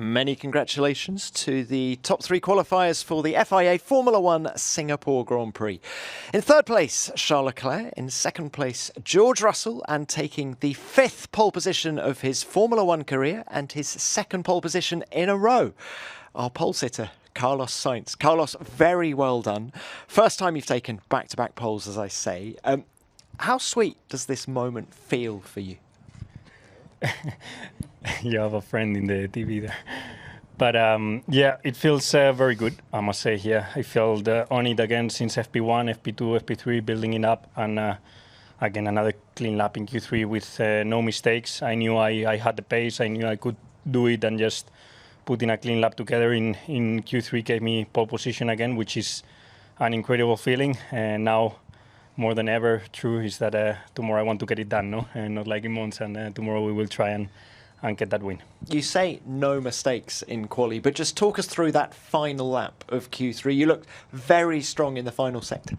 Many congratulations to the top 3 qualifiers for the FIA Formula One Singapore Grand Prix. In third place, Charles Leclerc. In second place, George Russell, and taking the 5th pole position of his Formula One career and his 2nd pole position in a row, our pole sitter, Carlos Sainz. Carlos, very well done. First time you've taken back-to-back poles, as I say. How sweet does this moment feel for you? You have a friend in the TV there. But yeah, it feels very good, I must say here. I felt on it again since FP1, FP2, FP3, building it up. And again, another clean lap in Q3 with no mistakes. I knew I had the pace. I knew I could do it, and just putting a clean lap together in Q3 gave me pole position again, which is an incredible feeling. And now, more than ever, true is that tomorrow I want to get it done, no? And not like in Monza, and tomorrow we will try and get that win. You say no mistakes in quali, but just talk us through that final lap of Q3. You looked very strong in the final sector.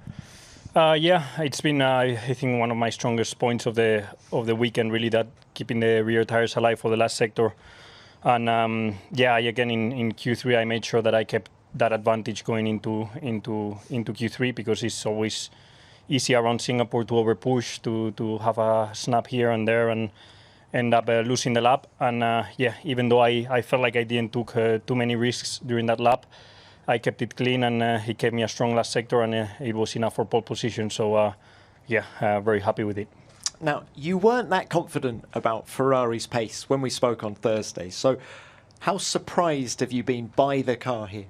Yeah, it's been I think one of my strongest points of the weekend, really, that keeping the rear tires alive for the last sector. And yeah, again in Q3 I made sure that I kept that advantage going into Q3, because it's always easy around Singapore to overpush, to have a snap here and there and end up losing the lap. And yeah, even though I felt like I didn't took too many risks during that lap, I kept it clean, and he gave me a strong last sector, and it was enough for pole position. So yeah, very happy with it. Now, you weren't that confident about Ferrari's pace when we spoke on Thursday. So how surprised have you been by the car here?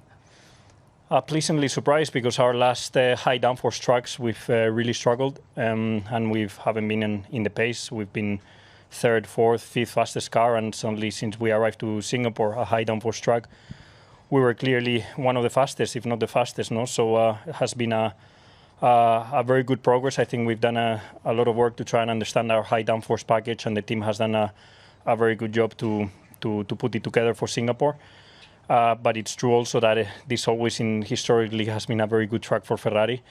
Pleasantly surprised, because our last high downforce tracks we've really struggled, and we haven't been in the pace. We've been 3rd, 4th, 5th fastest car, and suddenly since we arrived to Singapore, a high downforce track, we were clearly one of the fastest, if not the fastest. No, so it has been a very good progress. I think we've done a lot of work to try and understand our high downforce package, and the team has done a very good job to put it together for Singapore. But it's true also that this always historically has been a very good track for Ferrari.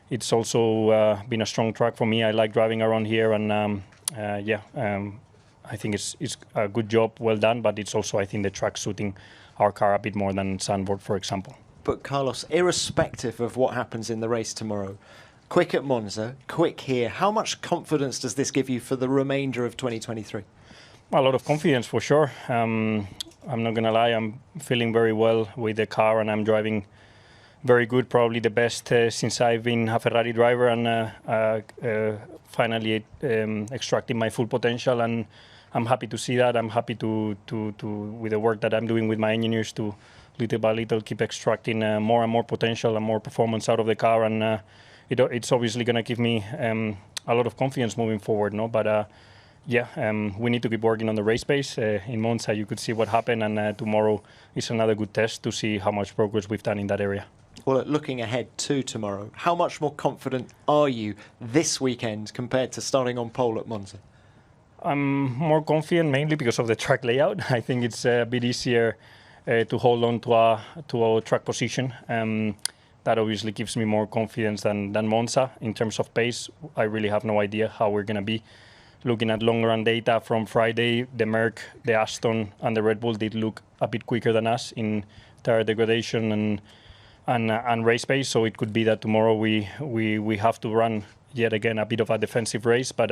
It's also been a strong track for me. I like driving around here, and yeah, I think it's a good job, well done. But it's also, I think, the track suiting our car a bit more than Sandboard, for example. But Carlos, irrespective of what happens in the race tomorrow, quick at Monza, quick here, how much confidence does this give you for the remainder of 2023? A lot of confidence, for sure. I'm not going to lie, I'm feeling very well with the car, and I'm driving very good, probably the best since I've been a Ferrari driver, and finally extracting my full potential. And I'm happy to see that. I'm happy to with the work that I'm doing with my engineers, to little by little keep extracting more and more potential and more performance out of the car. And it's obviously going to give me a lot of confidence moving forward, no? But yeah, we need to keep working on the race pace. In Monza, you could see what happened, and tomorrow is another good test to see how much progress we've done in that area. Well, looking ahead to tomorrow, how much more confident are you this weekend compared to starting on pole at Monza? I'm more confident mainly because of the track layout. I think it's a bit easier to hold on to our track position. That obviously gives me more confidence than Monza. In terms of pace, I really have no idea how we're going to be. Looking at long run data from Friday, the Merc, the Aston, and the Red Bull did look a bit quicker than us in tire degradation and race pace. So it could be that tomorrow we have to run yet again a bit of a defensive race. But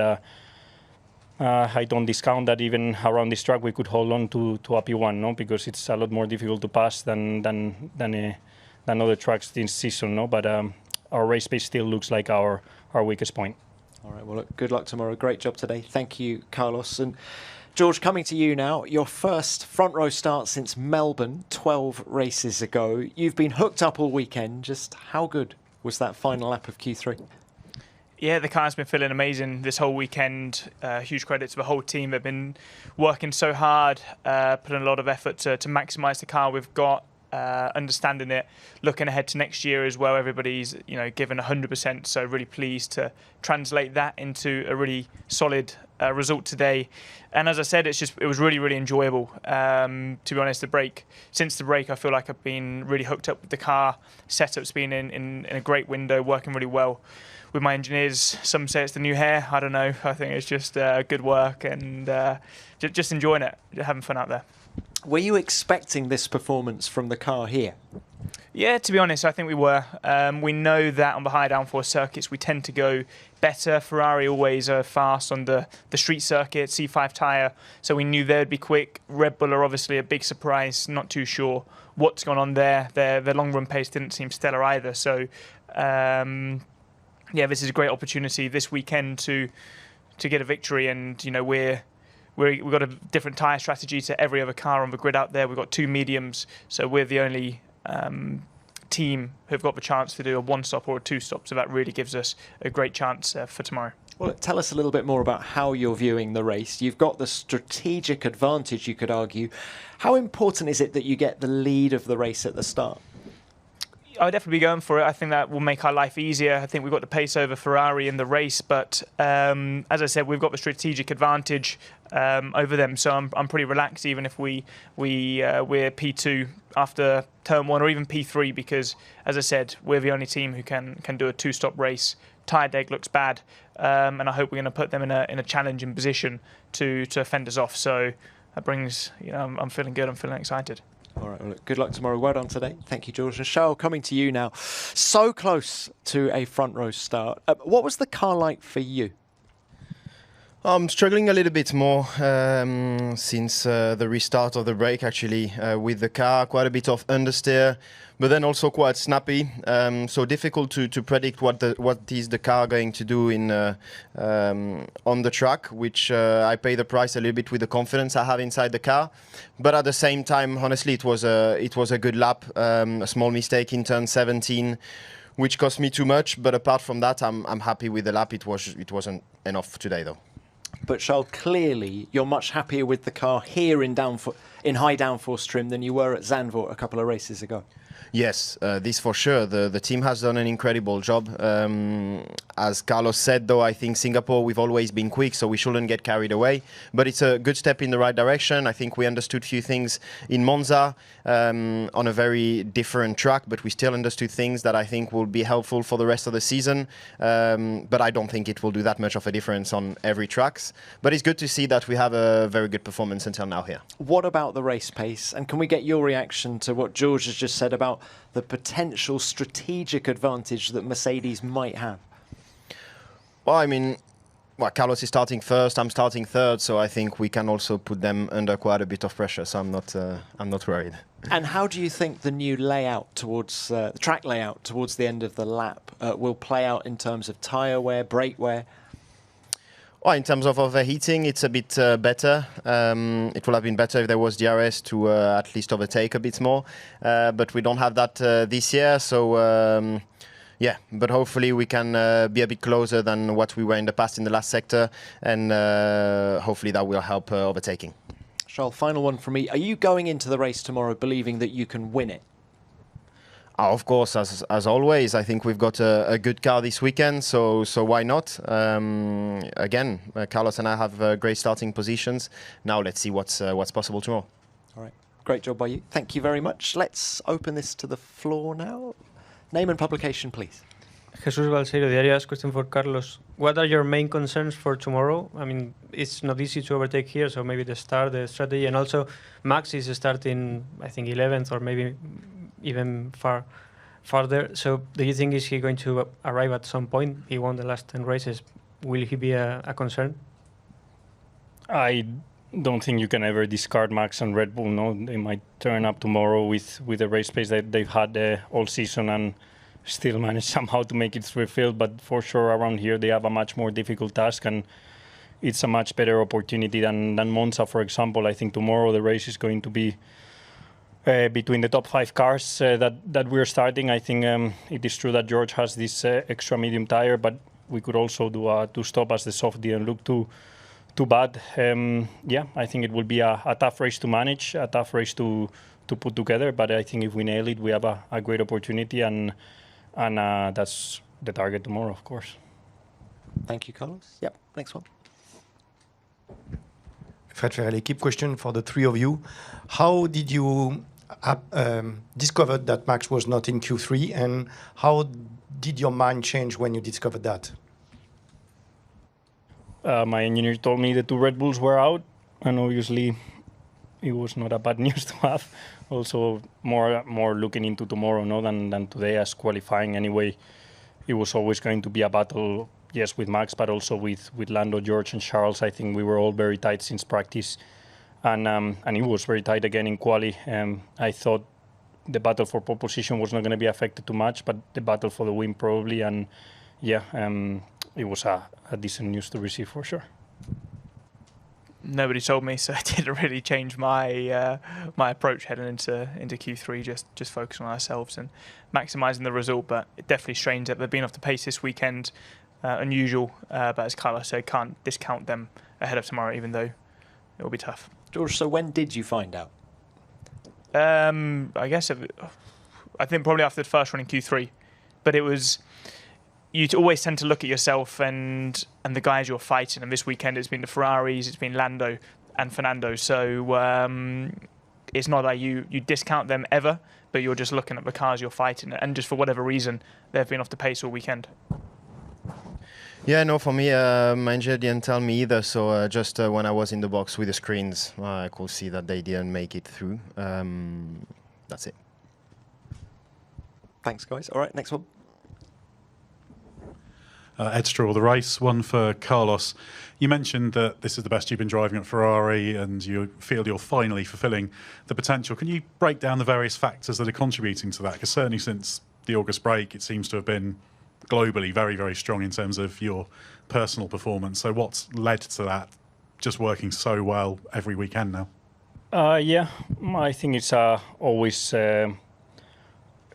I don't discount that even around this track we could hold on to a P1, no? Because it's a lot more difficult to pass than other tracks this season, no? But our race pace still looks like our weakest point. All right, well, look, good luck tomorrow. Great job today. Thank you, Carlos. And George, coming to you now, your first front row start since Melbourne, 12 races ago. You've been hooked up all weekend. Just how good was that final lap of Q3? Yeah, the car's been feeling amazing this whole weekend. Huge credit to the whole team. They've been working so hard, putting a lot of effort to maximise the car we've got. Understanding it, looking ahead to next year as well. Everybody's given 100%, so really pleased to translate that into a really solid result today. And as I said, it was really enjoyable. To be honest, since the break, I feel like I've been really hooked up with the car. Setup's been in a great window, working really well with my engineers. Some say it's the new hair. I don't know. I think it's just good work and just enjoying it, having fun out there. Were you expecting this performance from the car here? Yeah, to be honest, I think we were. We know that on the high downforce circuits we tend to go better. Ferrari always are fast on the street circuit, C5 tyre, so we knew they'd be quick. Red Bull are obviously a big surprise, not too sure what's gone on there. Their long run pace didn't seem stellar either, so yeah, this is a great opportunity this weekend to get a victory, and you know we've got a different tyre strategy to every other car on the grid out there. We've got 2 mediums, so we're the only team who've got the chance to do a 1-stop or a 2-stop, so that really gives us a great chance for tomorrow. Well, tell us a little bit more about how you're viewing the race. You've got the strategic advantage, you could argue. How important is it that you get the lead of the race at the start? I would definitely be going for it. I think that will make our life easier. I think we've got the pace over Ferrari in the race, but as I said, we've got the strategic advantage over them. So I'm pretty relaxed, even if we're P2 after turn 1 or even P3, because as I said, we're the only team who can do a 2-stop race. Tyre deg looks bad, and I hope we're going to put them in a challenging position to fend us off. So that brings, I'm feeling good. I'm feeling excited. All right, well, look, good luck tomorrow. Well done today. Thank you, George. And Charles, coming to you now. So close to a front row start. What was the car like for you? I'm struggling a little bit more since the restart of the break, actually, with the car. Quite a bit of understeer, but then also quite snappy. So difficult to predict what is the car going to do on the track, which I pay the price a little bit with the confidence I have inside the car. But at the same time, honestly, it was a good lap. A small mistake in turn 17, which cost me too much. But apart from that, I'm happy with the lap. It wasn't enough today, though. But Charles, clearly you're much happier with the car here in high downforce trim than you were at Zandvoort a couple of races ago. Yes, this for sure. The team has done an incredible job. As Carlos said, though, I think Singapore, we've always been quick, so we shouldn't get carried away. But it's a good step in the right direction. I think we understood a few things in Monza on a very different track, but we still understood things that I think will be helpful for the rest of the season. But I don't think it will do that much of a difference on every tracks. But it's good to see that we have a very good performance until now here. What about the race pace? And can we get your reaction to what George has just said about the potential strategic advantage that Mercedes might have? Well, I mean, Carlos is starting first, I'm starting third, so I think we can also put them under quite a bit of pressure, so I'm not worried. And how do you think the new layout towards the track layout towards the end of the lap will play out in terms of tyre wear, brake wear? Well, in terms of overheating, it's a bit better. It would have been better if there was DRS to at least overtake a bit more. But we don't have that this year. So, yeah, but hopefully we can be a bit closer than what we were in the past in the last sector. And hopefully that will help overtaking. Charles, final one from me. Are you going into the race tomorrow believing that you can win it? Of course, as always, I think we've got a good car this weekend, so why not? Again, Carlos and I have great starting positions. Now let's see what's possible tomorrow. All right, great job by you. Thank you very much. Let's open this to the floor now. Name and publication, please. Jesus Balseiro, Diario As, question for Carlos. What are your main concerns for tomorrow? I mean, it's not easy to overtake here, so maybe the start, the strategy, and also Max is starting, I think, 11th or maybe even farther. So do you think is he going to arrive at some point? He won the last 10 races. Will he be a concern? I don't think you can ever discard Max and Red Bull. No, they might turn up tomorrow with the race pace that they've had all season and still manage somehow to make it through the field. But for sure, around here they have a much more difficult task, and it's a much better opportunity than Monza, for example. I think tomorrow the race is going to be between the top 5 cars that we're starting. I think it is true that George has this extra medium tire, but we could also do a 2-stop as the soft didn't look too bad. Yeah, I think it will be a tough race to manage, a tough race to put together, but I think if we nail it, we have a great opportunity, and that's the target tomorrow, of course. Thank you, Carlos. Yep, next one. Fred Ferrer, l'équipe, question for the three of you. How did you discover that Max was not in Q3, and how did your mind change when you discovered that? My engineer told me the 2 Red Bulls were out, and obviously it was not a bad news to have. Also, more looking into tomorrow, no, than today as qualifying. Anyway, it was always going to be a battle, yes, with Max, but also with Lando, George, and Charles. I think we were all very tight since practice, and it was very tight again in quali. I thought the battle for pole position was not going to be affected too much, but the battle for the win probably. And yeah, it was a decent news to receive for sure. Nobody told me, so it didn't really change my my approach heading into Q3. Just focusing on ourselves and maximising the result. But it definitely strains that they've been off the pace this weekend, unusual. But as Carlos said, can't discount them ahead of tomorrow, even though it will be tough. George, so when did you find out? I guess I think probably after the first run in Q3, but it was. You always tend to look at yourself and the guys you're fighting. And this weekend it's been the Ferraris, it's been Lando and Fernando. So it's not like you discount them ever, but you're just looking at the cars you're fighting. And just for whatever reason, they've been off the pace all weekend. Yeah, no, for me, my engineer didn't tell me either. So just when I was in the box with the screens, I could see that they didn't make it through. That's it. Thanks, guys. All right, next one. Ed Straw, the race, one for Carlos. You mentioned that this is the best you've been driving at Ferrari and you feel you're finally fulfilling the potential. Can you break down the various factors that are contributing to that? Because certainly since the August break, it seems to have been globally very, very strong in terms of your personal performance. So what's led to that just working so well every weekend now? Yeah, I think it's always...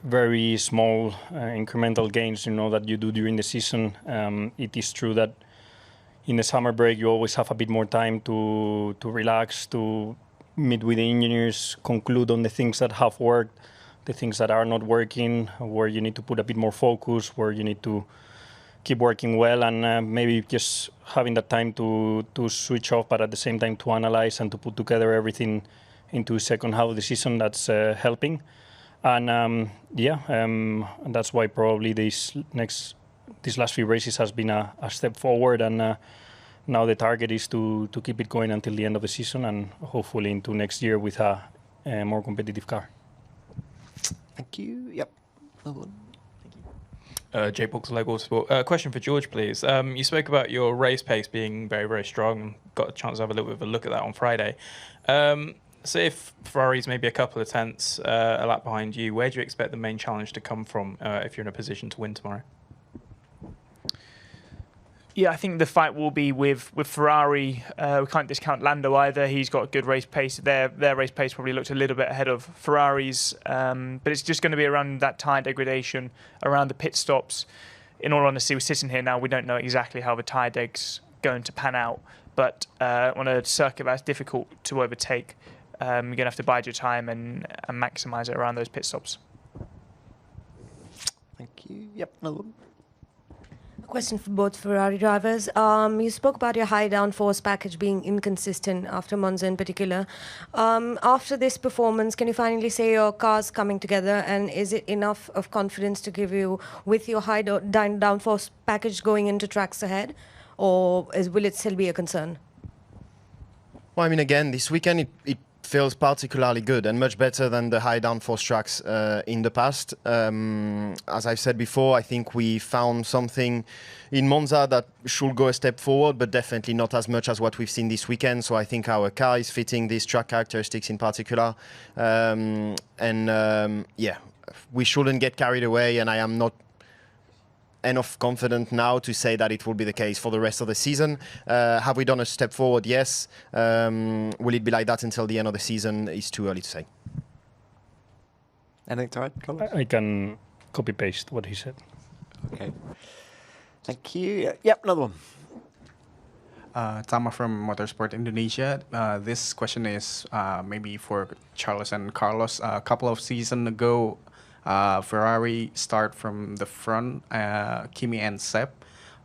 very small incremental gains, that you do during the season. It is true that in the summer break you always have a bit more time to relax, to meet with the engineers, conclude on the things that have worked, the things that are not working, where you need to put a bit more focus, where you need to keep working well, and maybe just having that time to switch off, but at the same time to analyze and to put together everything into the second half of the season. That's helping. And that's why probably these last few races has been a step forward, and now the target is to keep it going until the end of the season and hopefully into next year with a more competitive car. Thank you. Yep. Another one. Jay Box, Lego Sport. Question for George, please. You spoke about your race pace being very, very strong. Got a chance to have a little bit of a look at that on Friday. So if Ferrari's maybe a couple of tenths a lap behind you, where do you expect the main challenge to come from if you're in a position to win tomorrow? Yeah, I think the fight will be with Ferrari. We can't discount Lando either. He's got a good race pace. Their race pace probably looked a little bit ahead of Ferrari's. But it's just going to be around that tyre degradation, around the pit stops. In all honesty, we're sitting here now, we don't know exactly how the tyre deg's going to pan out. But on a circuit that's difficult to overtake, you're going to have to bide your time and maximise it around those pit stops. Thank you. Yep, another one. A question for both Ferrari drivers. You spoke about your high downforce package being inconsistent after Monza in particular. After this performance, can you finally say your car's coming together, and is it enough of confidence to give you with your high downforce package going into tracks ahead, or will it still be a concern? Well, I mean, again, this weekend it feels particularly good and much better than the high downforce tracks in the past. As I've said before, I think we found something in Monza that should go a step forward, but definitely not as much as what we've seen this weekend. So I think our car is fitting these track characteristics in particular. Yeah, we shouldn't get carried away, and I am not enough confident now to say that it will be the case for the rest of the season. Have we done a step forward? Yes. Will it be like that until the end of the season? It's too early to say. Anything to add, Carlos? I can copy-paste what he said. Okay. Thank you. Yep, another one. Tama from Motorsport Indonesia. This question is maybe for Charles and Carlos. A couple of seasons ago, Ferrari start from the front, Kimi and Seb,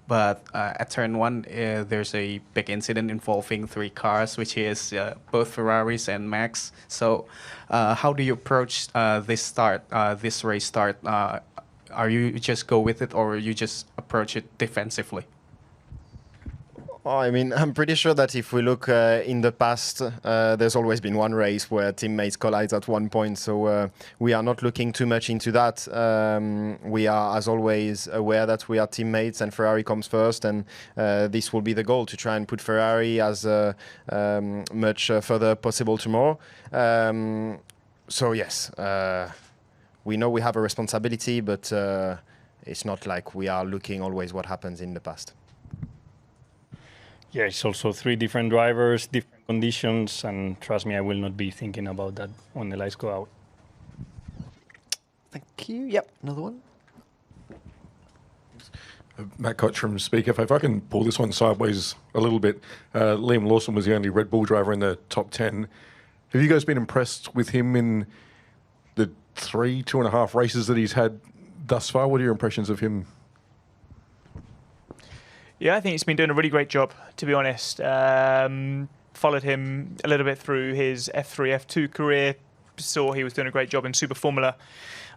but at turn one, there's a big incident involving three cars, which is both Ferraris and Max. So how do you approach this race start? Are you just go with it, or you just approach it defensively? Oh, I mean, I'm pretty sure that if we look in the past, there's always been one race where teammates collide at one point. So we are not looking too much into that. We are, as always, aware that we are teammates and Ferrari comes first. And this will be the goal, to try and put Ferrari as much further possible tomorrow. So yes, we know we have a responsibility, but it's not like we are looking always what happens in the past. Yeah, it's also 3 different drivers, different conditions, and trust me, I will not be thinking about that when the lights go out. Thank you. Yep, another one. Matt Koch from Speaker. If I can pull this one sideways a little bit, Liam Lawson was the only Red Bull driver in the top 10. Have you guys been impressed with him in the 2.5 races that he's had thus far? What are your impressions of him? Yeah, I think he's been doing a really great job, to be honest. Followed him a little bit through his F3, F2 career. Saw he was doing a great job in Super Formula.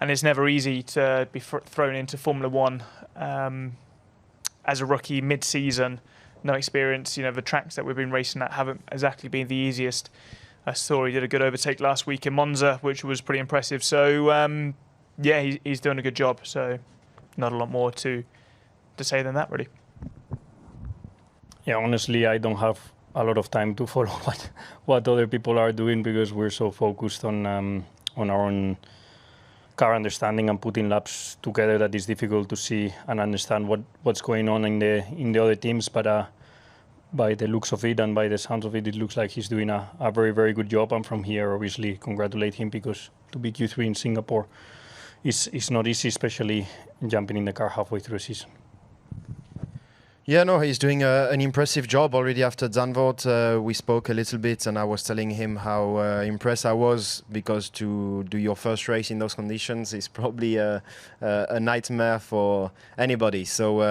And it's never easy to be thrown into Formula One as a rookie mid-season. No experience. You know, the tracks that we've been racing at haven't exactly been the easiest. I saw he did a good overtake last week in Monza, which was pretty impressive. So, yeah, he's doing a good job. So not a lot more to say than that, really. Yeah, honestly, I don't have a lot of time to follow what other people are doing, because we're so focused on our own car understanding and putting laps together that it's difficult to see and understand what's going on in the other teams. But by the looks of it and by the sounds of it, it looks like he's doing a very, very good job. And from here, obviously, congratulate him, because to be Q3 in Singapore is not easy, especially jumping in the car halfway through a season. Yeah, no, he's doing an impressive job already after Zandvoort. We spoke a little bit, and I was telling him how impressed I was, because to do your first race in those conditions is probably a nightmare for anybody. So,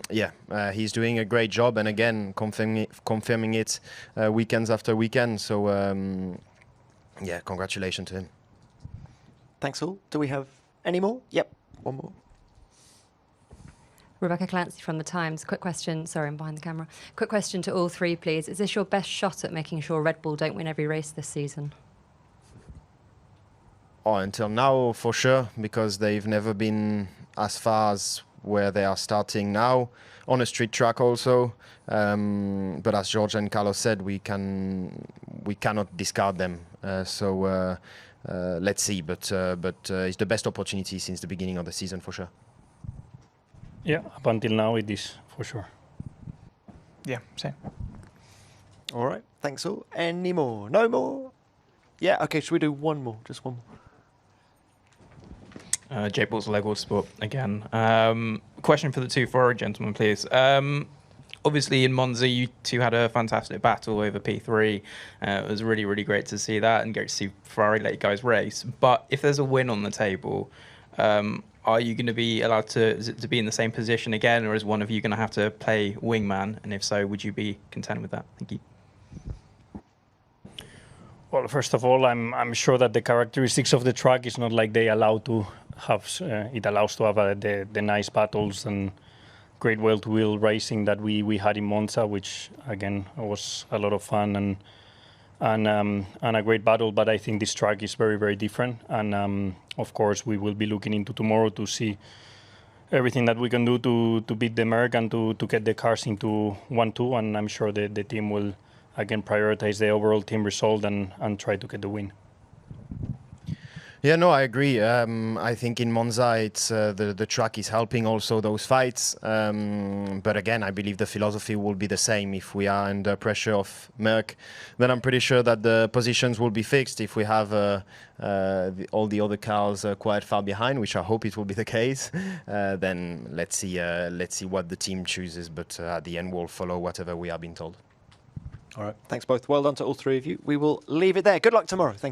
yeah, he's doing a great job, and again, confirming it weekends after weekend. So, yeah, congratulations to him. Thanks all. Do we have any more? Yep, one more. Rebecca Clancy from The Times. Quick question. Sorry, I'm behind the camera. Quick question to all 3, please. Is this your best shot at making sure Red Bull don't win every race this season? Oh, until now, for sure, because they've never been as far as where they are starting now, on a street track also. But as George and Carlos said, we cannot discard them. So let's see. But it's the best opportunity since the beginning of the season, for sure. Yeah, up until now it is, for sure. Yeah, same. All right, thanks all. Any more? No more? Yeah, okay, should we do one more? Just one more. Jake Balls, Lego Sport again. Question for the 2 Ferrari gentlemen, please. Obviously, in Monza, you 2 had a fantastic battle over P3. It was really, really great to see that and great to see Ferrari let you guys race. But if there's a win on the table, are you going to be allowed to be in the same position again, or is one of you going to have to play wingman? And if so, would you be content with that? Thank you. Well, first of all, I'm sure that the characteristics of the track is not like they allow to have. It allows to have the nice battles and great wheel-to-wheel racing that we had in Monza, which again was a lot of fun and a great battle. But I think this track is very, very different. And of course, we will be looking into tomorrow to see everything that we can do to beat the Merc and to get the cars into 1-2. And I'm sure the team will, again, prioritize the overall team result and try to get the win. Yeah, no, I agree. I think in Monza, it's the track is helping also those fights. But again, I believe the philosophy will be the same. If we are under pressure of Merc, then I'm pretty sure that the positions will be fixed. If we have all the other cars quite far behind, which I hope it will be the case, then let's see what the team chooses. But at the end, we'll follow whatever we are being told. All right, thanks both. Well done to all 3 of you. We will leave it there. Good luck tomorrow. Thank you.